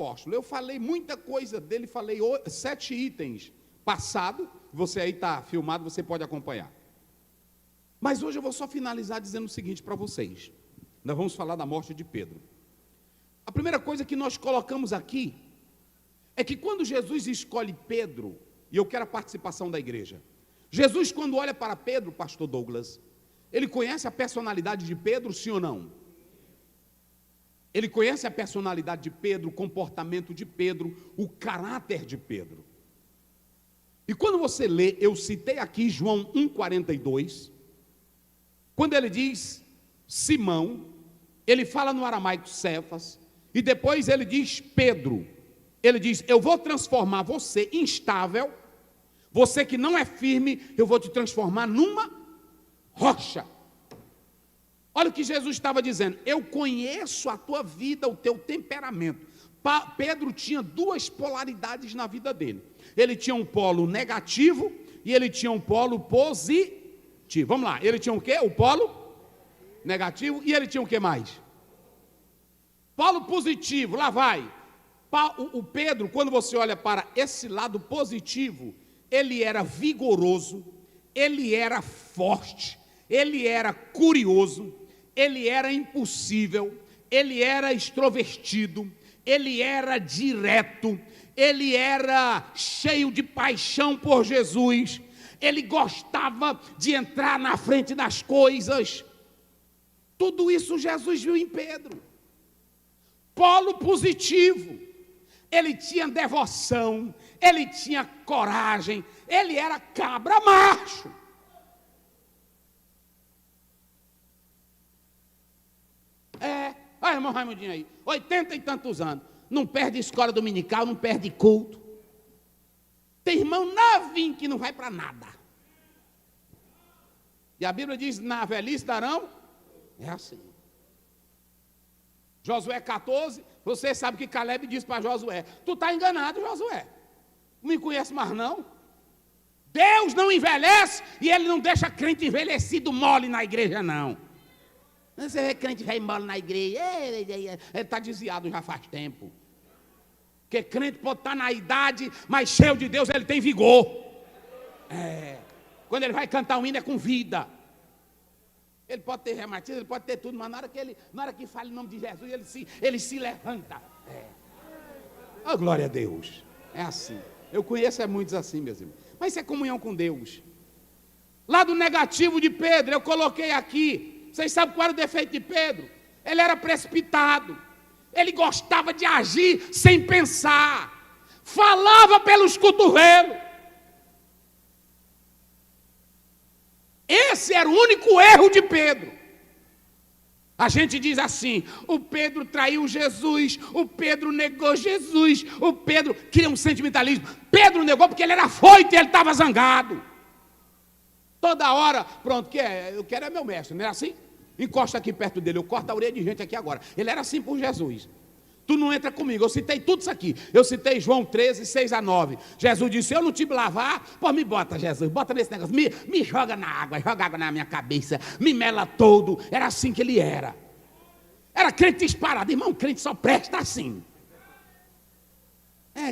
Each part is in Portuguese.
apóstolo. Eu falei muita coisa dele, falei 7 itens passado. Você aí está filmado, você pode acompanhar. Mas hoje eu vou só finalizar dizendo o seguinte para vocês. Nós vamos falar da morte de Pedro. A primeira coisa que nós colocamos aqui é que quando Jesus escolhe Pedro, e eu quero a participação da igreja, Jesus, quando olha para Pedro, pastor Douglas, ele conhece a personalidade de Pedro, sim ou não? Ele conhece a personalidade de Pedro, o comportamento de Pedro, o caráter de Pedro. E quando você lê, eu citei aqui João 1,42, quando ele diz Simão, ele fala no aramaico Cefas, e depois ele diz Pedro. Ele diz, eu vou transformar você instável, você que não é firme, eu vou te transformar numa rocha. Olha o que Jesus estava dizendo, eu conheço a tua vida, o teu temperamento. Pedro tinha 2 polaridades na vida dele. Ele tinha um polo negativo e ele tinha um polo positivo. Vamos lá, ele tinha o quê? O polo negativo e ele tinha o que mais? Polo positivo, lá vai. O Pedro, quando você olha para esse lado positivo, ele era vigoroso, ele era forte, ele era curioso, ele era impossível, ele era extrovertido, ele era direto, ele era cheio de paixão por Jesus, ele gostava de entrar na frente das coisas. Tudo isso Jesus viu em Pedro. Polo positivo, ele tinha devoção, ele tinha coragem, ele era cabra macho. Olha, irmão Raimundinho aí, 80 e tantos anos, não perde escola dominical, não perde culto. Tem irmão novinho que não vai para nada. E a Bíblia diz, na velhice darão, é assim. Josué 14, você sabe que Caleb disse para Josué, tu está enganado, Josué, não me conhece mais não. Deus não envelhece e Ele não deixa crente envelhecido mole na igreja não. Você vê crente velho mole na igreja, ele está desviado já faz tempo. Porque crente pode estar na idade, mas cheio de Deus, ele tem vigor. Quando ele vai cantar um hino é com vida. Ele pode ter reumatismo, ele pode ter tudo, mas na hora que fala em nome de Jesus, ele se levanta. Oh, glória a Deus. É assim. Eu conheço muitos assim, meus irmãos. Mas isso é comunhão com Deus. Lado negativo de Pedro, eu coloquei aqui. Vocês sabem qual era o defeito de Pedro? Ele era precipitado. Ele gostava de agir sem pensar. Falava pelos cotovelos. Esse era o único erro de Pedro. A gente diz assim, o Pedro traiu Jesus, o Pedro negou Jesus, o Pedro queria um sentimentalismo. Pedro negou porque ele era afoito e ele estava zangado. Toda hora, pronto, eu quero é meu mestre, não é assim? Encosta aqui perto dele, eu corto a orelha de gente aqui agora. Ele era assim por Jesus. Tu não entra comigo, eu citei tudo isso aqui. Eu citei João 13, 6-9. Jesus disse, eu não te lavar, pô, me bota, Jesus, bota nesse negócio, me joga na água, joga água na minha cabeça, me mela todo. Era assim que ele era. Era crente disparado, irmão, crente só presta assim.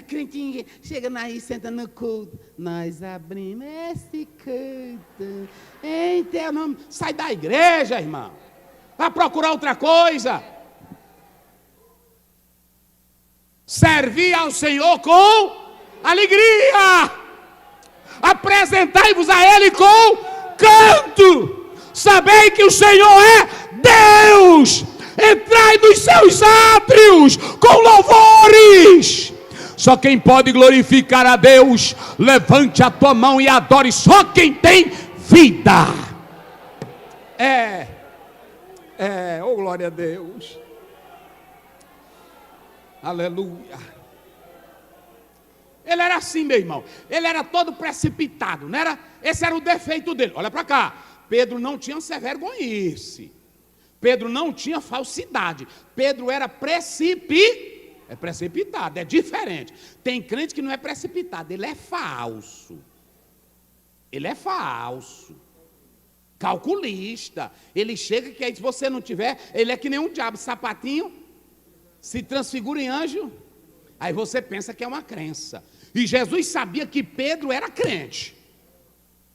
Crente chega aí, senta no culto. Nós abrimos esse culto em teu nome. Sai da igreja, irmão. Vai procurar outra coisa. Servir ao Senhor com alegria. Apresentai-vos a Ele com canto. Sabei que o Senhor é Deus. Entrai nos seus átrios com louvores. Só quem pode glorificar a Deus, levante a tua mão e adore só quem tem vida. Oh glória a Deus. Aleluia. Ele era assim, meu irmão. Ele era todo precipitado, não era? Esse era o defeito dele. Olha para cá. Pedro não tinha vergonhice. Pedro não tinha falsidade. Pedro era precipitado, é diferente. Tem crente que não é precipitado, ele é falso. Ele é falso. Calculista. Ele chega que aí se você não tiver, ele é que nem um diabo, sapatinho, se transfigura em anjo. Aí você pensa que é uma crença. E Jesus sabia que Pedro era crente.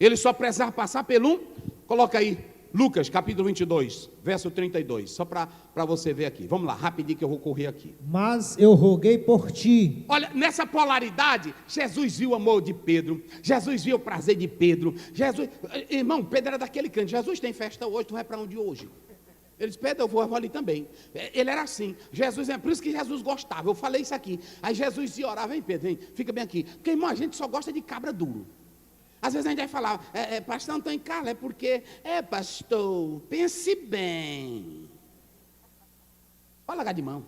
Ele só precisava passar pelo coloca aí, Lucas capítulo 22, verso 32, só para você ver aqui. Vamos lá, rapidinho que eu vou correr aqui. Mas eu roguei por ti. Olha, nessa polaridade, Jesus viu o amor de Pedro, Jesus viu o prazer de Pedro. Jesus, irmão, Pedro era daquele crente. Jesus tem festa hoje, tu vai para onde hoje? Ele disse, Pedro, eu vou ali também. Ele era assim. Jesus, é por isso que Jesus gostava. Eu falei isso aqui. Aí Jesus ia orar, vem Pedro, vem, fica bem aqui. Porque, irmão, a gente só gosta de cabra duro. Às vezes a gente vai falar, pastor, não estou em casa, é porque, pastor, pense bem. Pode largar de mão.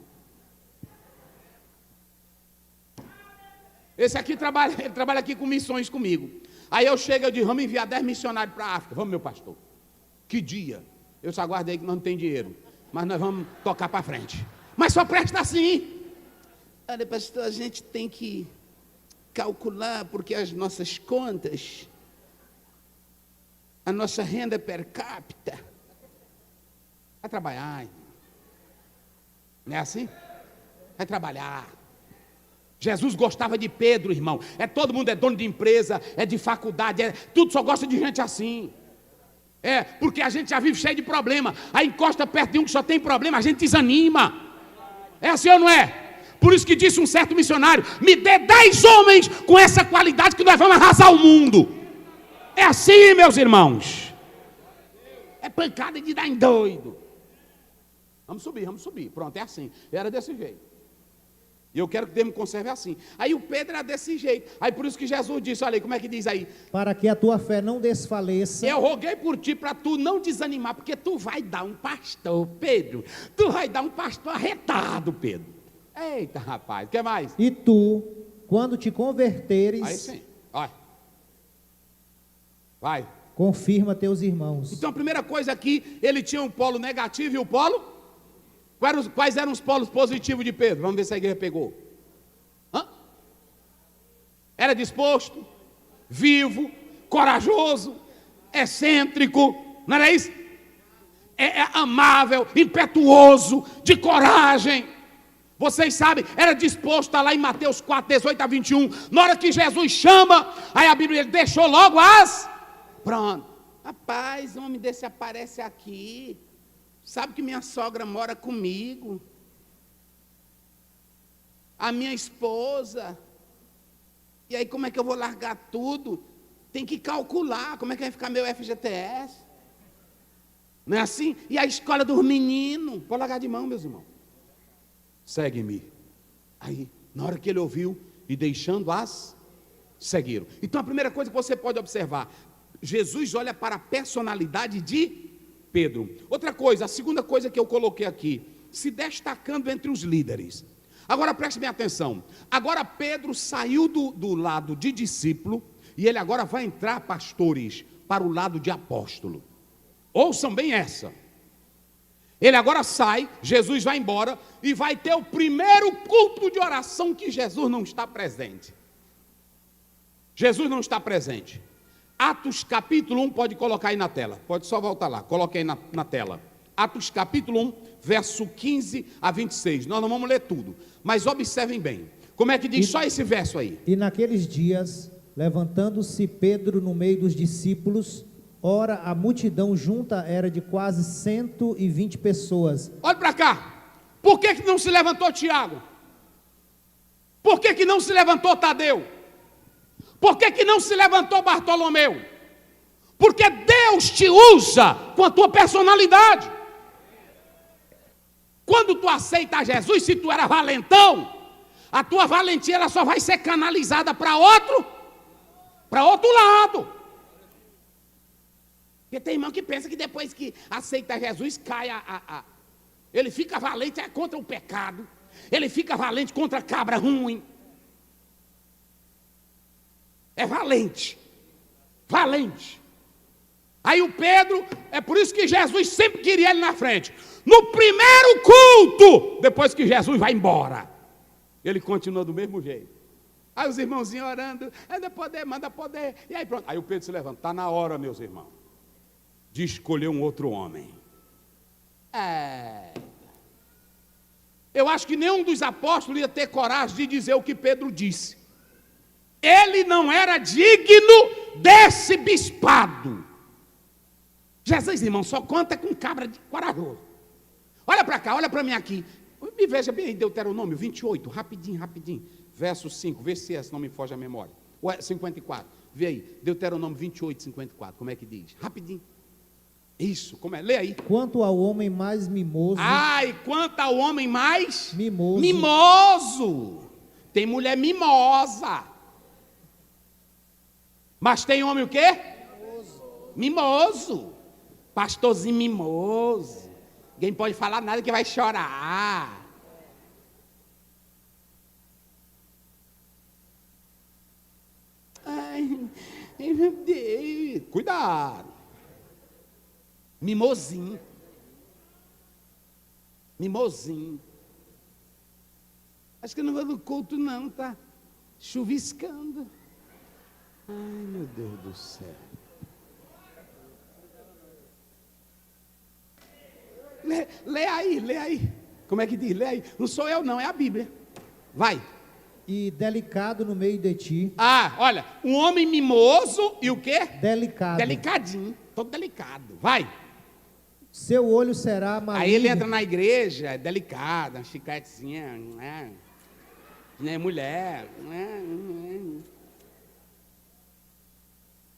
Esse aqui ele trabalha aqui com missões comigo. Aí eu chego e digo, vamos enviar 10 missionários para a África. Vamos, meu pastor. Que dia? Eu só aguardei que nós não tem dinheiro. Mas nós vamos tocar para frente. Mas só presta assim. Olha, pastor, a gente tem que calcular, porque as nossas contas, a nossa renda per capita, vai trabalhar, irmão. Não é assim? Vai trabalhar. Jesus gostava de Pedro, irmão. Todo mundo é dono de empresa, é de faculdade, tudo só gosta de gente assim. Porque a gente já vive cheio de problema. Aí encosta perto de um que só tem problema, a gente desanima. É assim ou não é? Por isso que disse um certo missionário, me dê 10 homens com essa qualidade que nós vamos arrasar o mundo. É assim, meus irmãos. É pancada de dar em doido. Vamos subir. Pronto, é assim. Era desse jeito. E eu quero que Deus me conserve assim. Aí o Pedro era desse jeito. Aí por isso que Jesus disse, olha aí, como é que diz aí? Para que a tua fé não desfaleça. Eu roguei por ti para tu não desanimar, porque tu vai dar um pastor, Pedro. Tu vai dar um pastor arretado, Pedro. Eita, rapaz, o que mais? E tu, quando te converteres... Aí sim, olha. Vai. Confirma teus irmãos. Então a primeira coisa aqui, ele tinha um polo negativo e o polo? Quais eram os polos positivos de Pedro? Vamos ver se a igreja pegou. Era disposto, vivo, corajoso, excêntrico, não era isso? Amável, impetuoso, de coragem. Vocês sabem, era disposto, está lá em Mateus 4, 18 a 21. Na hora que Jesus chama, aí a Bíblia ele deixou logo pronto. Rapaz, um homem desse aparece aqui. Sabe que minha sogra mora comigo. A minha esposa. E aí como é que eu vou largar tudo? Tem que calcular como é que vai ficar meu FGTS. Não é assim? E a escola dos meninos. Pode largar de mão, meus irmãos. Segue-me. Aí, na hora que ele ouviu, e deixando-as, seguiram. Então a primeira coisa que você pode observar, Jesus olha para a personalidade de Pedro. Outra coisa, a segunda coisa que eu coloquei aqui, se destacando entre os líderes. Agora preste bem atenção. Agora Pedro saiu do lado de discípulo, e ele agora vai entrar, pastores, para o lado de apóstolo. Ouçam bem essa. Ele agora sai, Jesus vai embora e vai ter o primeiro culto de oração que Jesus não está presente. Jesus não está presente. Atos capítulo 1, pode colocar aí na tela. Pode só voltar lá, coloque aí na tela. Atos capítulo 1, verso 15 a 26. Nós não vamos ler tudo, mas observem bem. Como é que diz só esse verso aí? E naqueles dias, levantando-se Pedro no meio dos discípulos, ora, a multidão junta era de quase 120 pessoas. Olha para cá. Por que não se levantou Tiago? Por que não se levantou Tadeu? Por que não se levantou Bartolomeu? Porque Deus te usa com a tua personalidade. Quando tu aceita Jesus, se tu era valentão, a tua valentia ela só vai ser canalizada para outro lado. Porque tem irmão que pensa que depois que aceita Jesus, cai ele fica valente contra o pecado. Ele fica valente contra a cabra ruim. É valente. Valente. Aí o Pedro, é por isso que Jesus sempre queria ele na frente. No primeiro culto, depois que Jesus vai embora, ele continua do mesmo jeito. Aí os irmãozinhos orando, manda poder. E aí pronto. Aí o Pedro se levanta. Está na hora, meus irmãos, de escolher um outro homem. Eu acho que nenhum dos apóstolos ia ter coragem de dizer o que Pedro disse. Ele não era digno desse bispado. Jesus, irmão, só conta com cabra de corajoso. Olha para cá, olha para mim aqui. Me veja bem aí, Deuteronômio 28, rapidinho. Verso 5, vê se não me foge a memória. 54, vê aí, Deuteronômio 28, 54, como é que diz? Rapidinho. Isso, como é? Lê aí. Quanto ao homem mais mimoso. Quanto ao homem mais mimoso. Mimoso. Tem mulher mimosa. Mas tem homem o quê? Mimoso. Pastorzinho mimoso. Ninguém pode falar nada que vai chorar. Ai, meu Deus. Cuidado. Mimosinho. Acho que não vou no culto não, tá chuviscando. Ai, meu Deus do céu. Lê aí. Como é que diz? Lê aí. Não sou eu não, é a Bíblia. Vai. E delicado no meio de ti. Olha, um homem mimoso e o quê? Delicado. Delicadinho, todo delicado. Vai. Seu olho será maligno. Aí ele entra na igreja, é delicado, uma chicletezinha, né? Mulher.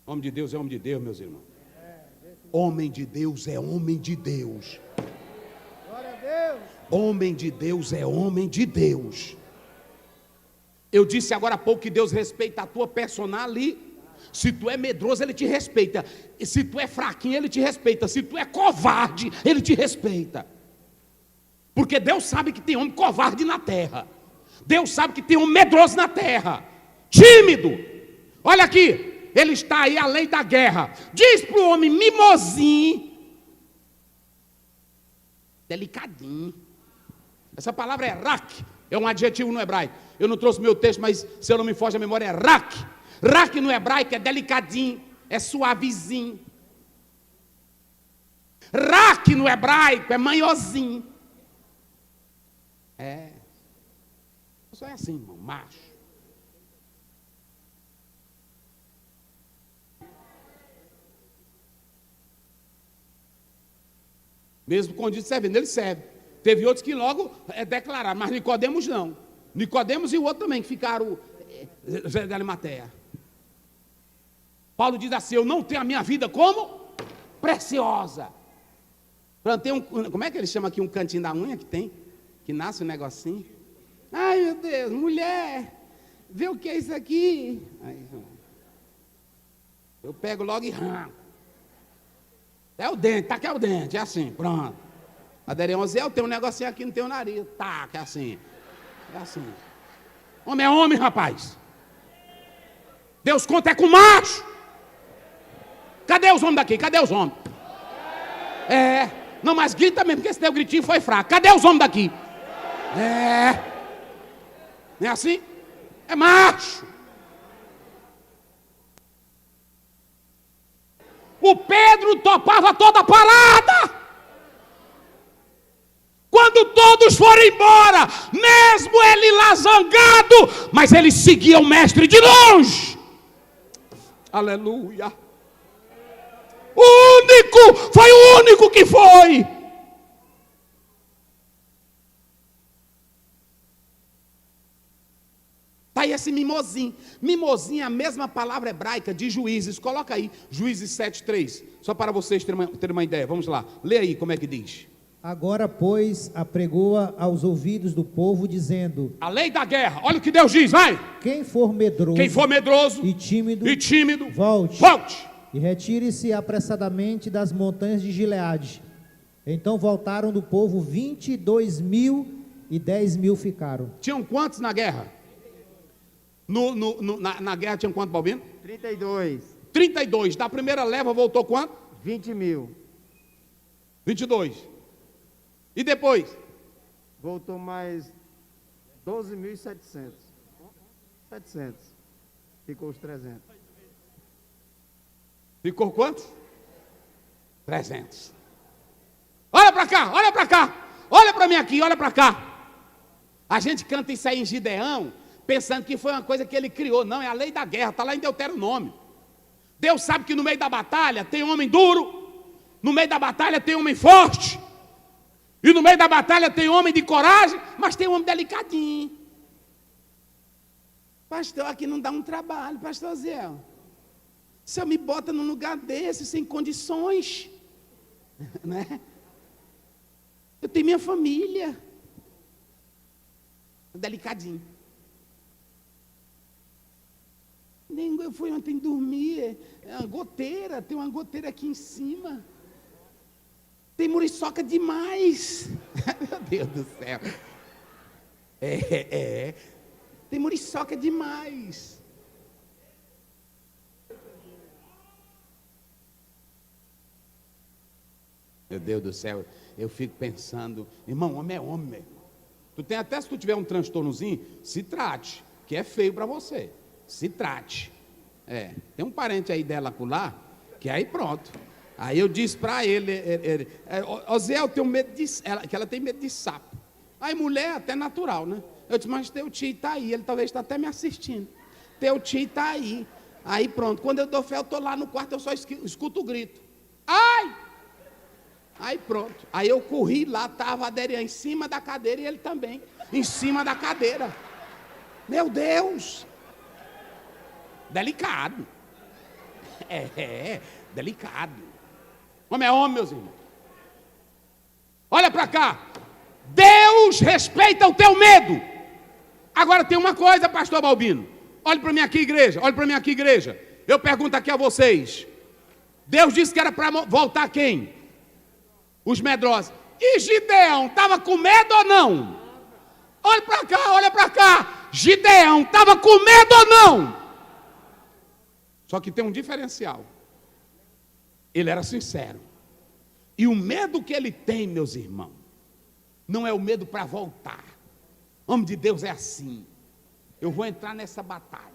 Homem de Deus é homem de Deus, meus irmãos. Homem de Deus é homem de Deus. Glória a Deus. Homem de Deus é homem de Deus. Eu disse agora há pouco que Deus respeita a tua personalidade. Se tu é medroso, Ele te respeita. E se tu é fraquinho, Ele te respeita. Se tu é covarde, Ele te respeita. Porque Deus sabe que tem homem covarde na terra. Deus sabe que tem homem medroso na terra. Tímido. Olha aqui. Ele está aí além da guerra. Diz para o homem mimosinho. Delicadinho. Essa palavra é rak. É um adjetivo no hebraico. Eu não trouxe meu texto, mas se eu não me foge a memória é rak. Rak no hebraico é delicadinho, é suavezinho. Rak no hebraico é manhozinho. Só é assim, irmão, macho. Mesmo quando diz servindo, ele serve. Teve outros que logo declararam, mas Nicodemos não. Nicodemos e o outro também, que ficaram de Arimateia. Paulo diz assim, eu não tenho a minha vida como preciosa. Plantei como é que ele chama aqui, um cantinho da unha que tem? Que nasce um negocinho. Ai, meu Deus, mulher, vê o que é isso aqui. Aí, eu pego logo e arranco. É o dente, tá que é o dente, é assim, pronto. Aderião, eu tenho um negocinho aqui no teu nariz. Tá, que é assim. É assim. Homem é homem, rapaz. Deus conta é com macho. Cadê os homens daqui? Cadê os homens? Não, mas grita mesmo, porque esse teu gritinho foi fraco. Cadê os homens daqui? Não é assim? É macho. O Pedro topava toda a parada. Quando todos foram embora, mesmo ele lá zangado, mas ele seguia o mestre de longe. Aleluia. Foi o único que foi. Está aí esse mimosinho. Mimosinho é a mesma palavra hebraica de Juízes. Coloca aí, Juízes 7:3. Só para vocês terem uma ideia. Vamos lá. Lê aí como é que diz. Agora, pois, apregoa aos ouvidos do povo, dizendo: a lei da guerra. Olha o que Deus diz, vai. Quem for medroso e tímido, volte. E retire-se apressadamente das montanhas de Gileade. Então voltaram do povo 22.000 e 10.000 ficaram. Tinham quantos na guerra? Na guerra tinham quantos, Balbino? 32. Da primeira leva voltou quanto? 20.000. 22. E depois? Voltou mais 12.700. 700. Ficou os 300. Ficou quantos? 300. Olha para cá. Olha para mim aqui, olha para cá. A gente canta isso aí em Gideão, pensando que foi uma coisa que ele criou. Não, é a lei da guerra, está lá em Deuteronômio. Deus sabe que no meio da batalha tem homem duro, no meio da batalha tem homem forte, e no meio da batalha tem homem de coragem, mas tem homem delicadinho. Pastor, aqui não dá um trabalho, pastor Zé. O senhor me bota num lugar desse, sem condições, né? Eu tenho minha família. Delicadinho. Eu fui ontem dormir, uma goteira, tem uma goteira aqui em cima. Tem muriçoca demais. Meu Deus do céu. Tem muriçoca demais. Meu Deus do céu, eu fico pensando, irmão, homem é homem, meu irmão. Tu tem até, se tu tiver um transtornozinho, se trate, que é feio para você. Se trate. Tem um parente aí dela lá, que aí pronto. Aí eu disse para ele, Zé, eu tenho medo que ela tem medo de sapo. Aí mulher até natural, né? Eu disse, mas teu tio está aí, ele talvez está até me assistindo. Teu tio está aí. Aí pronto, quando eu dou fé, eu estou lá no quarto, eu só escuto o grito. Ai! Aí pronto, aí eu corri lá, estava a Aderian em cima da cadeira e ele também, em cima da cadeira. Meu Deus! Delicado. Delicado. Homem é homem, meus irmãos. Olha para cá. Deus respeita o teu medo. Agora tem uma coisa, pastor Balbino. Olhe para mim aqui, igreja. Olhe para mim aqui, igreja. Eu pergunto aqui a vocês. Deus disse que era para voltar quem? Os medrosos. E Gideão, estava com medo ou não? Olha para cá, olha para cá. Gideão, estava com medo ou não? Só que tem um diferencial. Ele era sincero. E o medo que ele tem, meus irmãos, não é o medo para voltar. Homem de Deus é assim. Eu vou entrar nessa batalha.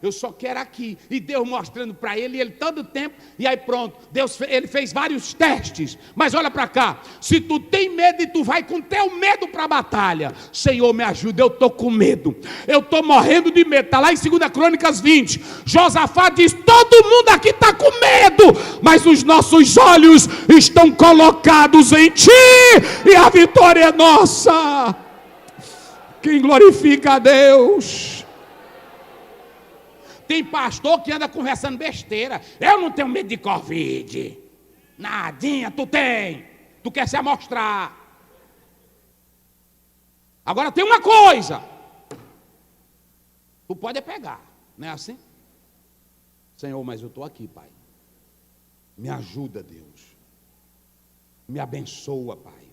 Eu só quero aqui. E Deus mostrando para ele, e ele todo tempo, e aí pronto, ele fez vários testes. Mas olha para cá, se tu tem medo e tu vai com teu medo para a batalha, Senhor me ajuda, eu estou com medo, eu estou morrendo de medo. Está lá em 2 Crônicas 20, Josafá diz, todo mundo aqui está com medo, mas os nossos olhos estão colocados em ti, e a vitória é nossa. Quem glorifica a Deus? Tem pastor que anda conversando besteira. Eu não tenho medo de Covid. Nadinha, tu tem. Tu quer se amostrar. Agora tem uma coisa. Tu pode pegar. Não é assim? Senhor, mas eu estou aqui, Pai. Me ajuda, Deus. Me abençoa, Pai.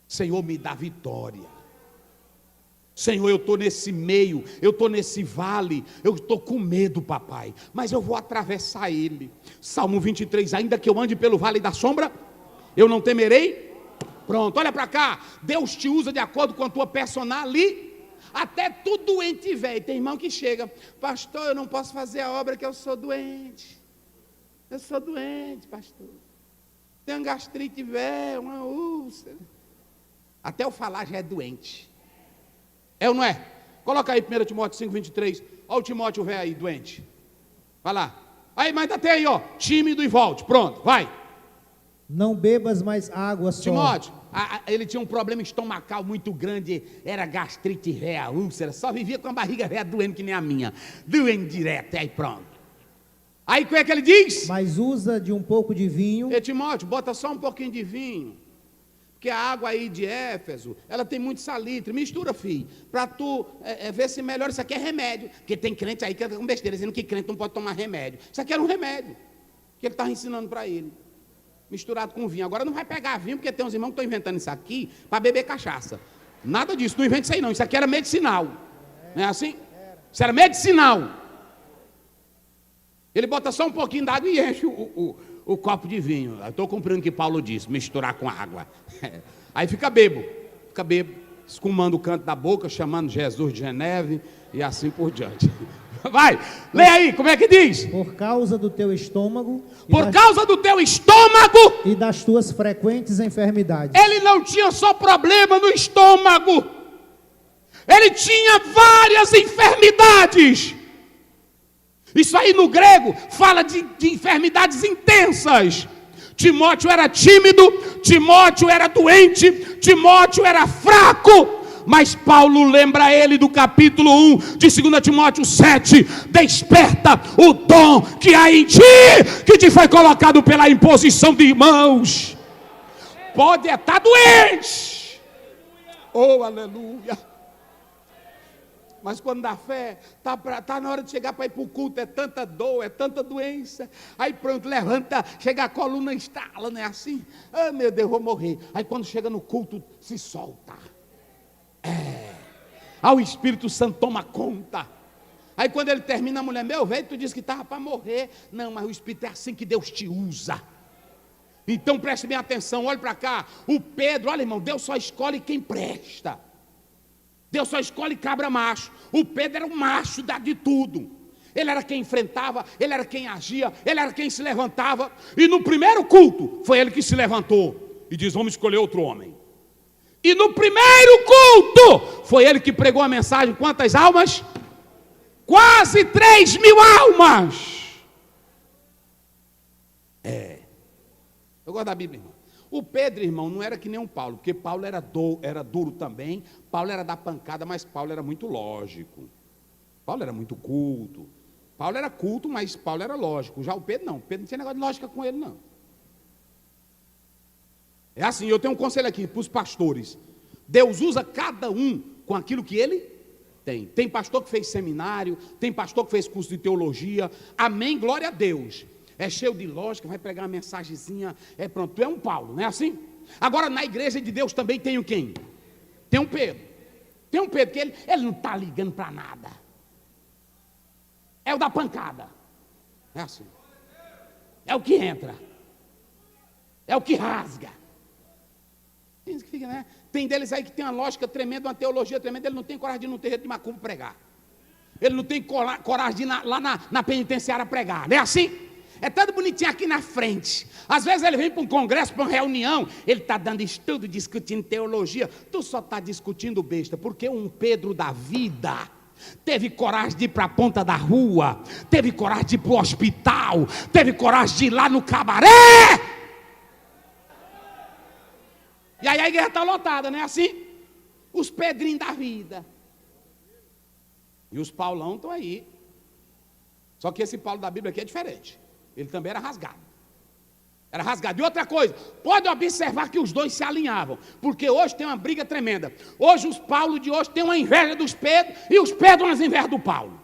Senhor, me dá vitória. Senhor, eu estou nesse meio, eu estou nesse vale, eu estou com medo, papai, mas eu vou atravessar ele. Salmo 23, ainda que eu ande pelo vale da sombra, eu não temerei. Pronto, olha para cá, Deus te usa de acordo com a tua personalidade. Até tu doente velho, tem irmão que chega, pastor, eu não posso fazer a obra que eu sou doente. Eu sou doente, pastor. Tenho gastrite velho, uma úlcera. Até eu falar já é doente. É ou não é? Coloca aí 1 Timóteo 5, 23. Olha o Timóteo velho aí, doente. Vai lá. Aí, mas até aí, ó. Tímido e volte. Pronto, vai. Não bebas mais água só. Timóteo, ele tinha um problema estomacal muito grande. Era gastrite véia, úlcera. Só vivia com a barriga véia doendo que nem a minha. Doendo direto, aí pronto. Aí, o que é que ele diz? Mas usa de um pouco de vinho. Ei, Timóteo, bota só um pouquinho de vinho. Porque a água aí de Éfeso, ela tem muito salitre. Mistura, filho, para tu ver se melhora. Isso aqui é remédio. Porque tem crente aí que anda com besteira, dizendo que crente não pode tomar remédio. Isso aqui era um remédio que ele estava ensinando para ele. Misturado com vinho. Agora não vai pegar vinho, porque tem uns irmãos que estão inventando isso aqui para beber cachaça. Nada disso, não inventa isso aí não. Isso aqui era medicinal. Não é assim? Isso era medicinal. Ele bota só um pouquinho d'água e enche o copo de vinho. Eu estou cumprindo o que Paulo disse, misturar com água. Aí fica bebo, escumando o canto da boca, chamando Jesus de Geneve e assim por diante. Vai, lê aí, como é que diz? Por causa do teu estômago Por causa do teu estômago. e das tuas frequentes enfermidades. Ele não tinha só problema no estômago, ele tinha várias enfermidades. Isso aí no grego fala de enfermidades intensas. Timóteo era tímido, Timóteo era doente, Timóteo era fraco. Mas Paulo lembra ele do capítulo 1 de 2 Timóteo 7. Desperta o dom que há em ti, que te foi colocado pela imposição de mãos. Pode estar doente. Oh, aleluia. Mas quando dá fé, tá na hora de chegar para ir para o culto, é tanta dor, é tanta doença. Aí pronto, levanta, chega a coluna, instala, não é assim? Ah, meu Deus, vou morrer. Aí quando chega no culto, se solta. Aí o Espírito Santo toma conta. Aí quando ele termina, a mulher, meu velho, tu disse que estava para morrer. Não, mas o Espírito é assim que Deus te usa. Então preste bem atenção, olhe para cá. O Pedro, olha irmão, Deus só escolhe quem presta. Deus só escolhe cabra macho. O Pedro era o macho de tudo. Ele era quem enfrentava, ele era quem agia, ele era quem se levantava. E no primeiro culto, foi ele que se levantou e diz, vamos escolher outro homem. E no primeiro culto, foi ele que pregou a mensagem. Quantas almas? Quase 3.000 almas. Eu gosto da Bíblia, irmão. O Pedro, irmão, não era que nem um Paulo, porque Paulo era duro também, Paulo era da pancada, mas Paulo era muito lógico. Paulo era muito culto. Paulo era culto, mas Paulo era lógico. Já o Pedro não. O Pedro não tinha negócio de lógica com ele, não. É assim, eu tenho um conselho aqui para os pastores. Deus usa cada um com aquilo que ele tem. Tem pastor que fez seminário, tem pastor que fez curso de teologia. Amém, glória a Deus. É cheio de lógica, vai pregar uma mensagenzinha, pronto, tu é um Paulo, não é assim? Agora na igreja de Deus também tem o quem? Tem um Pedro. Tem um Pedro que ele não está ligando para nada. É o da pancada. É assim. É o que entra. É o que rasga. Tem isso que fica, né? Tem deles aí que tem uma lógica tremenda, uma teologia tremenda, ele não tem coragem de ir no terreiro de macumba pregar. Ele não tem coragem de ir lá na penitenciária pregar, não é assim? É todo bonitinho aqui na frente. Às vezes ele vem para um congresso, para uma reunião, ele está dando estudo, discutindo teologia. Tu só está discutindo besta, porque um Pedro da vida teve coragem de ir para a ponta da rua, teve coragem de ir para o hospital, teve coragem de ir lá no cabaré. E aí a igreja está lotada, não é assim? Os Pedrinhos da vida. E os Paulão estão aí. Só que esse Paulo da Bíblia aqui é diferente. Ele também era rasgado. Era rasgado. E outra coisa, pode observar que os dois se alinhavam. Porque hoje tem uma briga tremenda. Hoje os Paulo de hoje têm uma inveja dos Pedro. E os Pedro umas invejas do Paulo.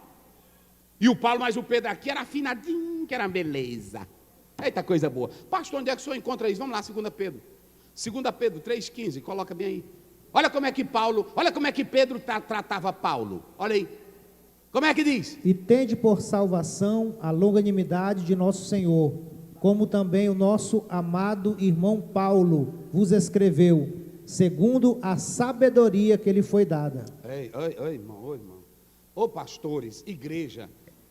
E o Paulo mais o Pedro aqui era afinadinho, que era uma beleza. Eita coisa boa. Pastor, onde é que o senhor encontra isso? Vamos lá, 2 Pedro. 2 Pedro 3,15, coloca bem aí. Olha como é que Pedro tratava Paulo. Olha aí. Como é que diz? E tende por salvação a longanimidade de nosso Senhor, como também o nosso amado irmão Paulo vos escreveu, segundo a sabedoria que lhe foi dada. Ei, irmão. Ô pastores, igreja,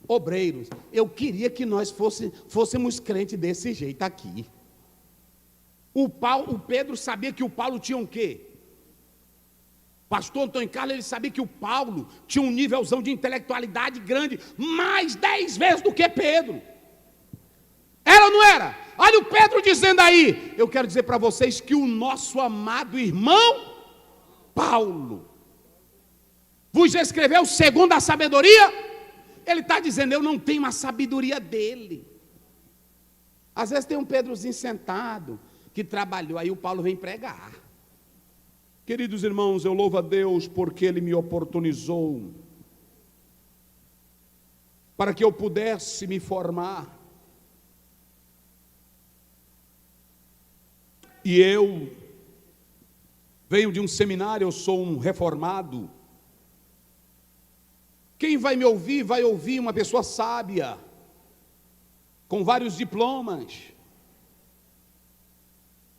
obreiros, eu queria que nós fôssemos crentes desse jeito aqui. O Pedro sabia que o Paulo tinha um quê? Pastor Antônio Carlos, ele sabia que o Paulo tinha um nívelzão de intelectualidade grande, mais 10 vezes do que Pedro. Era ou não era? Olha o Pedro dizendo aí. Eu quero dizer para vocês que o nosso amado irmão Paulo vos escreveu segundo a sabedoria. Ele está dizendo, eu não tenho a sabedoria dele. Às vezes tem um Pedrozinho sentado que trabalhou, aí o Paulo vem pregar. Queridos irmãos, eu louvo a Deus porque Ele me oportunizou para que eu pudesse me formar. E eu venho de um seminário, eu sou um reformado. Quem vai me ouvir, vai ouvir uma pessoa sábia, com vários diplomas.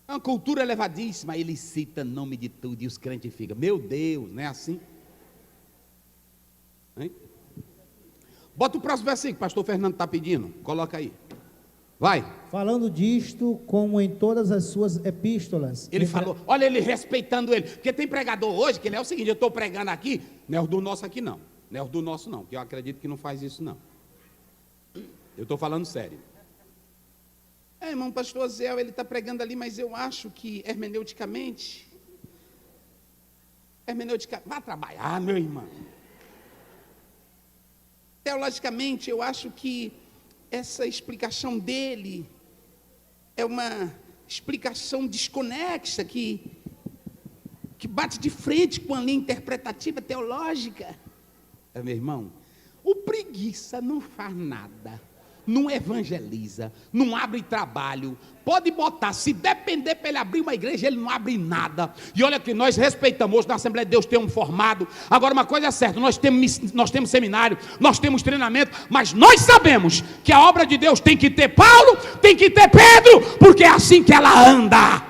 É uma cultura elevadíssima, ele cita nome de tudo e os crentes ficam, meu Deus, não é assim? Hein? Bota o próximo versículo, pastor Fernando está pedindo. Coloca aí. Vai. Falando disto, como em todas as suas epístolas. Ele falou, olha ele respeitando ele. Porque tem pregador hoje que ele é o seguinte, eu estou pregando aqui, não é o do nosso aqui não. Não é o do nosso não, porque eu acredito que não faz isso não. Eu estou falando sério. Irmão, pastor Zé, ele está pregando ali, mas eu acho que hermeneuticamente, vá trabalhar, meu irmão. Teologicamente, eu acho que essa explicação dele é uma explicação desconexa, que bate de frente com a linha interpretativa teológica. Meu irmão, o preguiça não faz nada, não evangeliza, não abre trabalho, pode botar, se depender para ele abrir uma igreja, ele não abre nada. E olha que nós respeitamos, hoje na Assembleia de Deus tem um formado. Agora uma coisa é certa, nós temos seminário, nós temos treinamento, mas nós sabemos que a obra de Deus tem que ter Paulo, tem que ter Pedro, porque é assim que ela anda.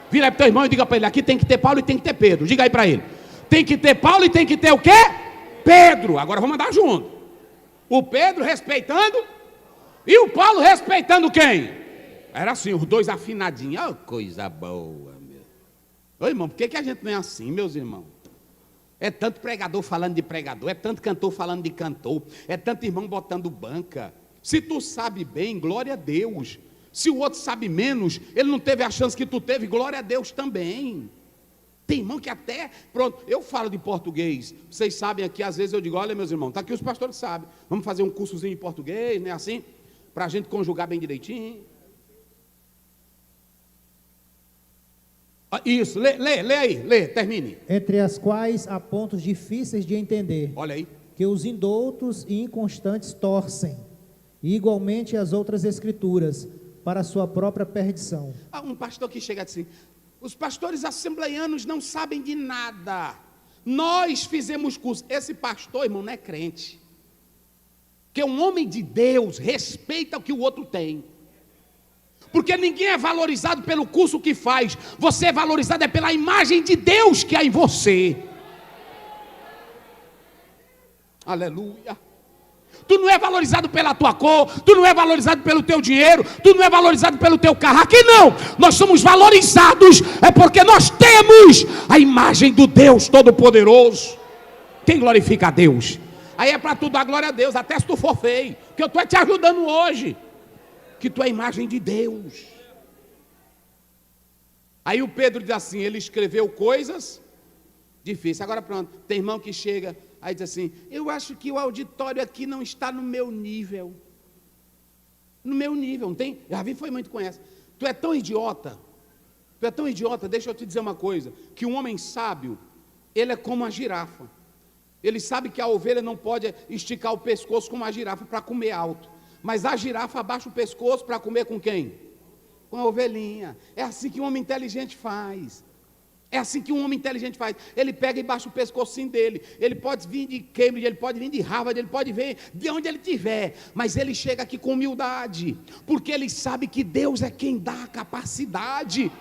Vira aí para o teu irmão e diga para ele, aqui tem que ter Paulo e tem que ter Pedro. Diga aí para ele, tem que ter Paulo e tem que ter o quê? Pedro. Agora vamos andar junto. O Pedro respeitando e o Paulo respeitando quem? Era assim, os dois afinadinhos. Oh, coisa boa, meu. Ô irmão, por que a gente não é assim, meus irmãos? É tanto pregador falando de pregador, é tanto cantor falando de cantor, é tanto irmão botando banca. Se tu sabe bem, glória a Deus. Se o outro sabe menos, ele não teve a chance que tu teve, glória a Deus também. Tem irmão que até, pronto, eu falo de português, vocês sabem aqui, às vezes eu digo, olha meus irmãos, está aqui os pastores sabem, vamos fazer um cursozinho de português, né, assim, para a gente conjugar bem direitinho. Isso, lê aí, termine. Entre as quais há pontos difíceis de entender. Olha aí. Que os indoutos e inconstantes torcem, e igualmente as outras escrituras, para a sua própria perdição. Um pastor que chega assim, os pastores assembleianos não sabem de nada. Nós fizemos curso. Esse pastor, irmão, não é crente. Porque um homem de Deus respeita o que o outro tem. Porque ninguém é valorizado pelo curso que faz. Você é valorizado pela imagem de Deus que há em você. Aleluia. Tu não é valorizado pela tua cor, tu não é valorizado pelo teu dinheiro, tu não é valorizado pelo teu carro. Aqui não, nós somos valorizados, é porque nós temos a imagem do Deus Todo-Poderoso. Quem glorifica a Deus? Aí é para tu dar glória a Deus, até se tu for feio, que eu estou te ajudando hoje, que tu é a imagem de Deus. Aí o Pedro diz assim, ele escreveu coisas difíceis. Agora pronto, tem irmão que chega, aí diz assim, eu acho que o auditório aqui não está no meu nível. No meu nível, não tem? Javi foi muito com essa. Tu é tão idiota, deixa eu te dizer uma coisa, que um homem sábio, ele é como a girafa. Ele sabe que a ovelha não pode esticar o pescoço como a girafa para comer alto. Mas a girafa abaixa o pescoço para comer com quem? Com a ovelhinha. É assim que um homem inteligente faz. É assim que um homem inteligente faz. Ele pega e baixa o pescocinho dele. Ele pode vir de Cambridge, ele pode vir de Harvard, ele pode vir de onde ele estiver. Mas ele chega aqui com humildade. Porque ele sabe que Deus é quem dá a capacidade.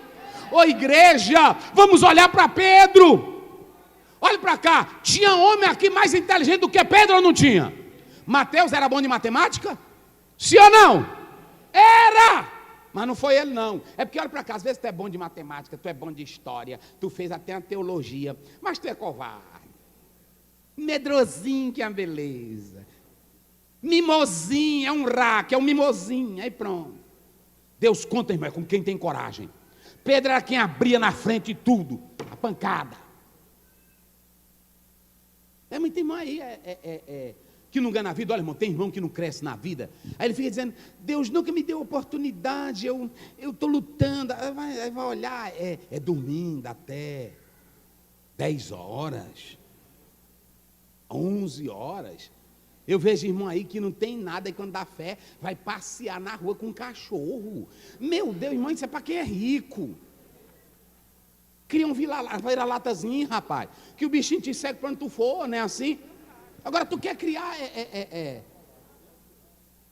Ô igreja, vamos olhar para Pedro. Olha para cá. Tinha homem aqui mais inteligente do que Pedro ou não tinha? Mateus era bom de matemática? Sim ou não? Era! Mas não foi ele não. É porque olha para cá, às vezes tu é bom de matemática, tu é bom de história, tu fez até a teologia, mas tu é covarde. Medrosinho, que é uma beleza. Mimosinho, é um raque, é um mimosinho, aí pronto. Deus conta, irmão, é com quem tem coragem. Pedro era quem abria na frente tudo, a pancada. É muito irmão aí, que não ganha na vida. Olha, irmão, tem irmão que não cresce na vida. Aí ele fica dizendo, Deus nunca me deu oportunidade, eu estou lutando. Aí vai olhar, é domingo até 10 horas, 11 horas. Eu vejo irmão aí que não tem nada, e quando dá fé, vai passear na rua com um cachorro. Meu Deus, irmão, isso é para quem é rico. Cria um vira-latazinho, rapaz, que o bichinho te segue para onde tu for, não é assim? Agora tu quer criar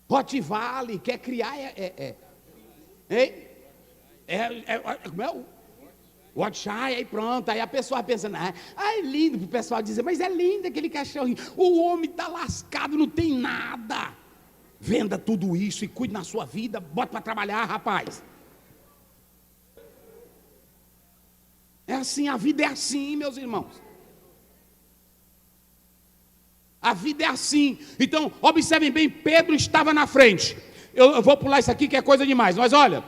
Rottweiler, quer criar como é Watch Eye, aí pronto. Aí a pessoa pensa, é lindo. O pessoal dizer, mas é lindo aquele cachorrinho. O homem está lascado, não tem nada. Venda tudo isso e cuide na sua vida. Bota para trabalhar, rapaz. É assim, a vida é assim, meus irmãos. A vida é assim. Então, observem bem, Pedro estava na frente. Eu vou pular isso aqui que é coisa demais. Mas olha,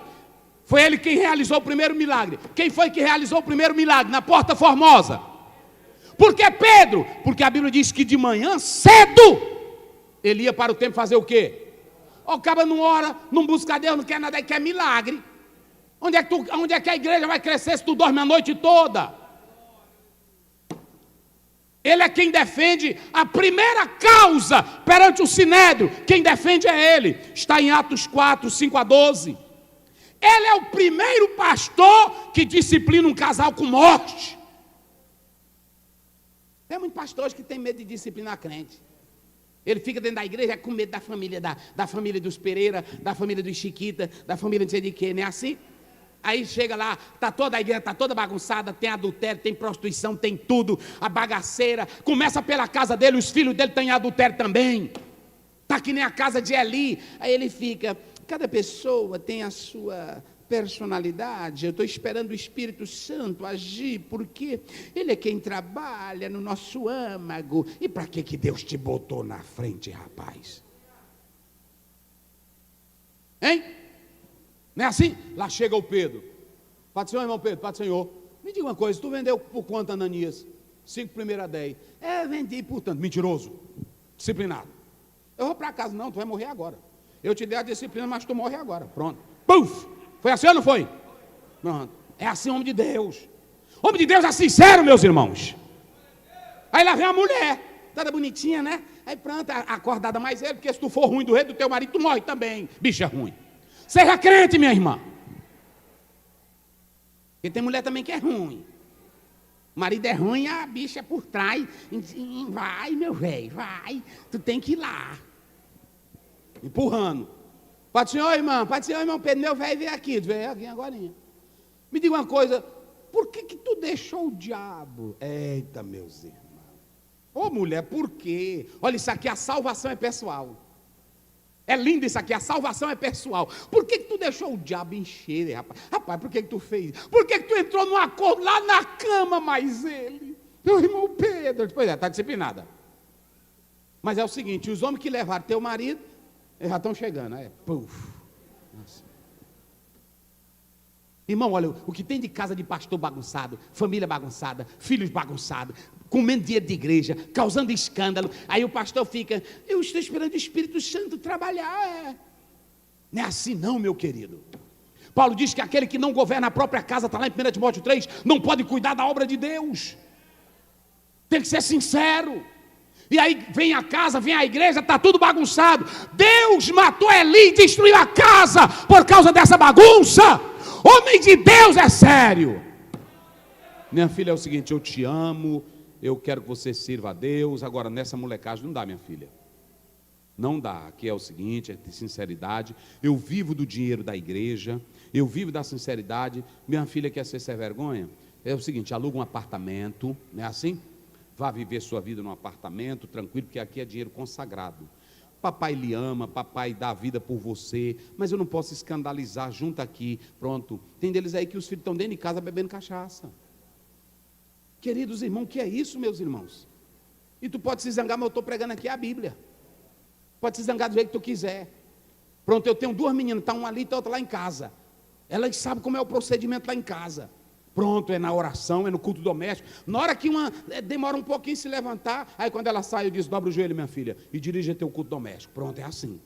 foi ele quem realizou o primeiro milagre. Quem foi que realizou o primeiro milagre? Na Porta Formosa. Por que Pedro? Porque a Bíblia diz que de manhã cedo ele ia para o templo fazer o quê? O cara não ora, não busca Deus, não quer nada, ele quer milagre. Onde é que a igreja vai crescer se tu dorme a noite toda? Ele é quem defende a primeira causa perante o Sinédrio. Quem defende é ele. Está em Atos 4, 5 a 12. Ele é o primeiro pastor que disciplina um casal com morte. Tem muitos pastores que têm medo de disciplinar crente. Ele fica dentro da igreja com medo da família, da família dos Pereira, da família dos Chiquita, da família não sei de quê, não é assim? Aí chega lá, está toda a igreja, está toda bagunçada, tem adultério, tem prostituição, tem tudo, a bagaceira. Começa pela casa dele, os filhos dele têm adultério também. Está que nem a casa de Eli. Aí ele fica, cada pessoa tem a sua personalidade. Eu estou esperando o Espírito Santo agir, porque ele é quem trabalha no nosso âmago. E para que Deus te botou na frente, rapaz? Hein? Não é assim? Lá chega o Pedro. Pai do Senhor, irmão Pedro, Pai do Senhor. Me diga uma coisa, tu vendeu por quanto, Ananias? 5 primeiros a 10. Vendi por tanto. Mentiroso. Disciplinado. Eu vou para casa. Não, tu vai morrer agora. Eu te dei a disciplina, mas tu morre agora. Pronto. Puf! Foi assim ou não foi? Pronto. É assim homem de Deus. Homem de Deus é sincero, meus irmãos. Aí lá vem a mulher. Toda bonitinha, né? Aí pronto, acordada mais ele, porque se tu for ruim do rei do teu marido, tu morre também. Bicha ruim. Seja crente, minha irmã. Porque tem mulher também que é ruim. O marido é ruim, a bicha é por trás. Vai, meu velho, vai. Tu tem que ir lá. Empurrando. Pai do Senhor, irmão Pedro, meu velho veio aqui. Tu veio aqui agora. Me diga uma coisa. Por que tu deixou o diabo? Eita, meus irmãos. Ô mulher, por quê? Olha, isso aqui, a salvação é pessoal. É lindo isso aqui, a salvação é pessoal. Por que tu deixou o diabo encher, rapaz? Rapaz, por que tu fez? Por que tu entrou num acordo lá na cama, mais ele? Meu irmão Pedro. Pois é, está disciplinada. Mas é o seguinte, os homens que levaram teu marido, eles já estão chegando. Puf. Nossa. Irmão, olha, o que tem de casa de pastor bagunçado, família bagunçada, filhos bagunçados, comendo dinheiro de igreja, causando escândalo. Aí o pastor fica, eu estou esperando o Espírito Santo trabalhar. Não é assim não, meu querido. Paulo diz que aquele que não governa a própria casa, está lá em 1 Timóteo 3, não pode cuidar da obra de Deus. Tem que ser sincero. E aí vem a casa, vem a igreja, está tudo bagunçado. Deus matou Eli e destruiu a casa por causa dessa bagunça. Homem de Deus é sério. Minha filha, é o seguinte, eu te amo, eu quero que você sirva a Deus. Agora, nessa molecagem não dá, minha filha. Não dá. Aqui é o seguinte, é de sinceridade. Eu vivo do dinheiro da igreja, eu vivo da sinceridade. Minha filha quer ser sem vergonha? É o seguinte, aluga um apartamento, não é assim? Vá viver sua vida num apartamento, tranquilo, porque aqui é dinheiro consagrado. Papai lhe ama, papai dá a vida por você, mas eu não posso escandalizar, junto aqui, pronto. Tem deles aí que os filhos estão dentro de casa bebendo cachaça. Queridos irmãos, que é isso, meus irmãos? E tu pode se zangar, mas eu estou pregando aqui a Bíblia. Pode se zangar do jeito que tu quiser. Pronto, eu tenho 2 meninas, está uma ali e está outra lá em casa. Elas sabem como é o procedimento lá em casa. Pronto, é na oração, é no culto doméstico. Na hora que uma demora um pouquinho se levantar, aí quando ela sai, eu diz, dobra o joelho, minha filha, e dirige teu culto doméstico. Pronto, é assim.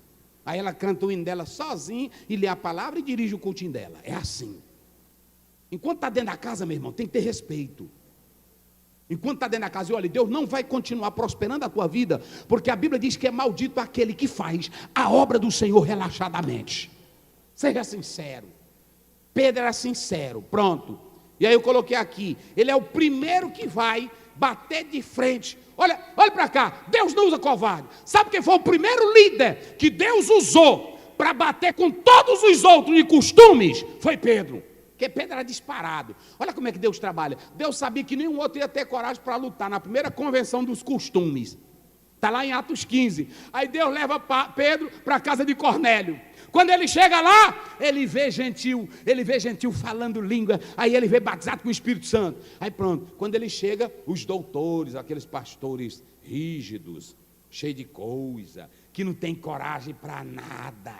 Aí ela canta o hino dela sozinha, e lê a palavra e dirige o cultinho dela. É assim. Enquanto está dentro da casa, meu irmão, tem que ter respeito. Enquanto está dentro da casa, e olha, Deus não vai continuar prosperando a tua vida, porque a Bíblia diz que é maldito aquele que faz a obra do Senhor relaxadamente. Seja sincero. Pedro era sincero, pronto. E aí eu coloquei aqui, ele é o primeiro que vai bater de frente. Olha para cá, Deus não usa covarde. Sabe quem foi o primeiro líder que Deus usou para bater com todos os outros de costumes? Foi Pedro. porque Pedro era disparado. Olha como é que Deus trabalha. Deus sabia que nenhum outro ia ter coragem para lutar na primeira convenção dos costumes. Está lá em Atos 15. Aí Deus leva Pedro para a casa de Cornélio. Quando ele chega lá, ele vê gentil falando língua, aí ele vê batizado com o Espírito Santo. Aí pronto, quando ele chega, os doutores, aqueles pastores rígidos, cheios de coisa, que não tem coragem para nada,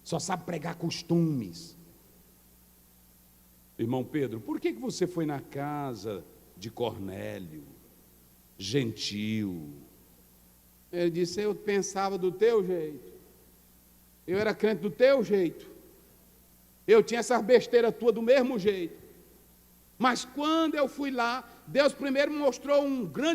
só sabe pregar costumes. Irmão Pedro, por que você foi na casa de Cornélio, gentil? Ele disse, eu pensava do teu jeito. Eu era crente do teu jeito. Eu tinha essas besteiras tuas do mesmo jeito. Mas quando eu fui lá, Deus primeiro me mostrou um grande